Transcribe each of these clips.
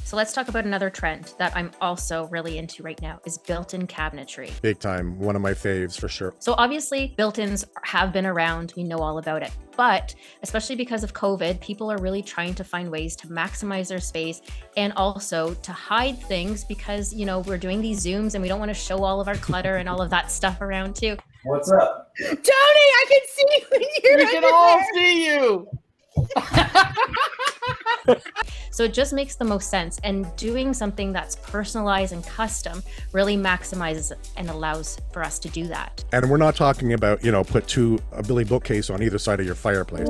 So let's talk about another trend that I'm also really into right now is built-in cabinetry. Big time. One of my faves for sure. So obviously built-ins have been around. We know all about it. But especially because of COVID, people are really trying to find ways to maximize their space and also to hide things because, you know, we're doing these Zooms and we don't want to show all of our clutter and all of that stuff around too. What's up? Tony, I can see you in here. We can all see you. So it just makes the most sense, and doing something that's personalized and custom really maximizes and allows for us to do that. And we're not talking about, you know, put a Billy bookcase on either side of your fireplace.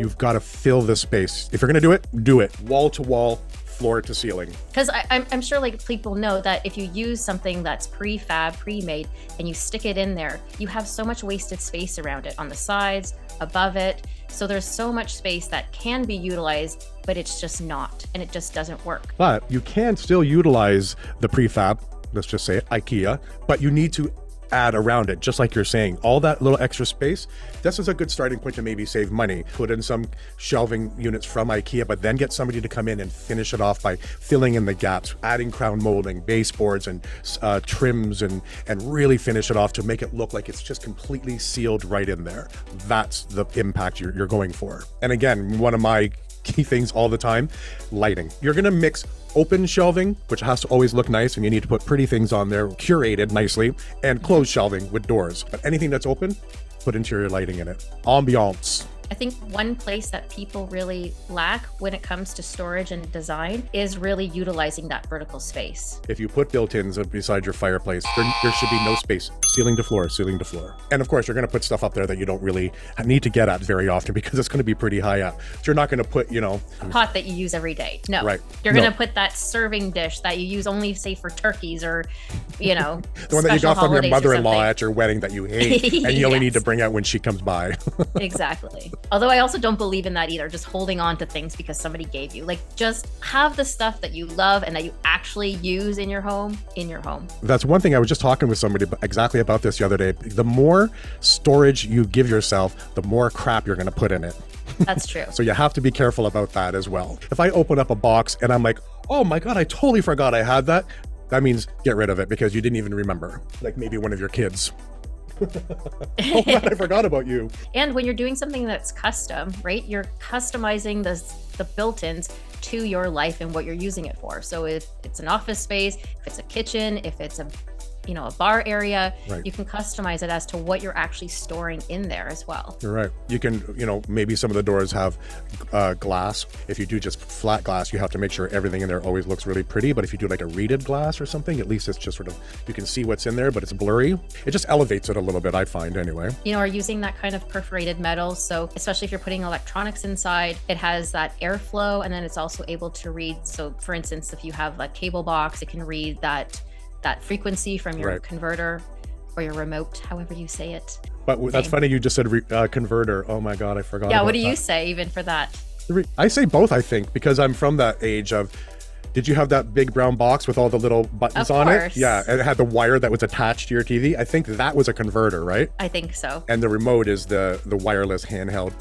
You've got to fill the space. If you're going to do it wall to wall, floor to ceiling. Because I'm sure like people know that if you use something that's prefab, pre-made, and you stick it in there, you have so much wasted space around it, on the sides, above it. So there's so much space that can be utilized, but it's just not, and it just doesn't work. But you can still utilize the prefab, let's just say IKEA, but you need to add around it, just like you're saying, all that little extra space. This is a good starting point to maybe save money. Put in some shelving units from IKEA, but then get somebody to come in and finish it off by filling in the gaps, adding crown molding, baseboards and trims, and really finish it off to make it look like it's just completely sealed right in there. That's the impact you're going for. And again, one of my key things all the time, lighting. You're gonna mix open shelving, which has to always look nice, and you need to put pretty things on there, curated nicely, and closed shelving with doors. But anything that's open, put interior lighting in it. Ambiance. I think one place that people really lack when it comes to storage and design is really utilizing that vertical space. If you put built-ins beside your fireplace, there should be no space. Ceiling to floor, ceiling to floor. And of course, you're going to put stuff up there that you don't really need to get at very often because it's going to be pretty high up. So you're not going to put, you know, a pot that you use every day. No, right. You're going to put that serving dish that you use only, say, for turkeys or, you know, the one that you got from your mother-in-law at your wedding that you hate and you only need to bring out when she comes by. Exactly. Although I also don't believe in that either, just holding on to things because somebody gave you. Like, just have the stuff that you love and that you actually use in your home, in your home. That's one thing. I was just talking with somebody exactly about this the other day. The more storage you give yourself, the more crap you're going to put in it. That's true. So you have to be careful about that as well. If I open up a box and I'm like, oh my God, I totally forgot I had that. That means get rid of it because you didn't even remember. Like maybe one of your kids. Oh man, I forgot about you. And when you're doing something that's custom, right, you're customizing the built-ins to your life and what you're using it for. So if it's an office space, if it's a kitchen, if it's a bar area, right, you can customize it as to what you're actually storing in there as well. You're right. You can, maybe some of the doors have glass. If you do just flat glass, you have to make sure everything in there always looks really pretty. But if you do like a reeded glass or something, at least it's just sort of, you can see what's in there, but it's blurry. It just elevates it a little bit, I find anyway. Or using that kind of perforated metal. So especially if you're putting electronics inside, it has that airflow, and then it's also able to read. So for instance, if you have a cable box, it can read that frequency from your converter or your remote, however you say it. But that's funny, you just said converter. Oh my God, I forgot. Yeah, what do you say even for that? I say both, I think, because I'm from that age of, did you have that big brown box with all the little buttons on it? Yeah, and it had the wire that was attached to your TV. I think that was a converter, right? I think so. And the remote is the wireless handheld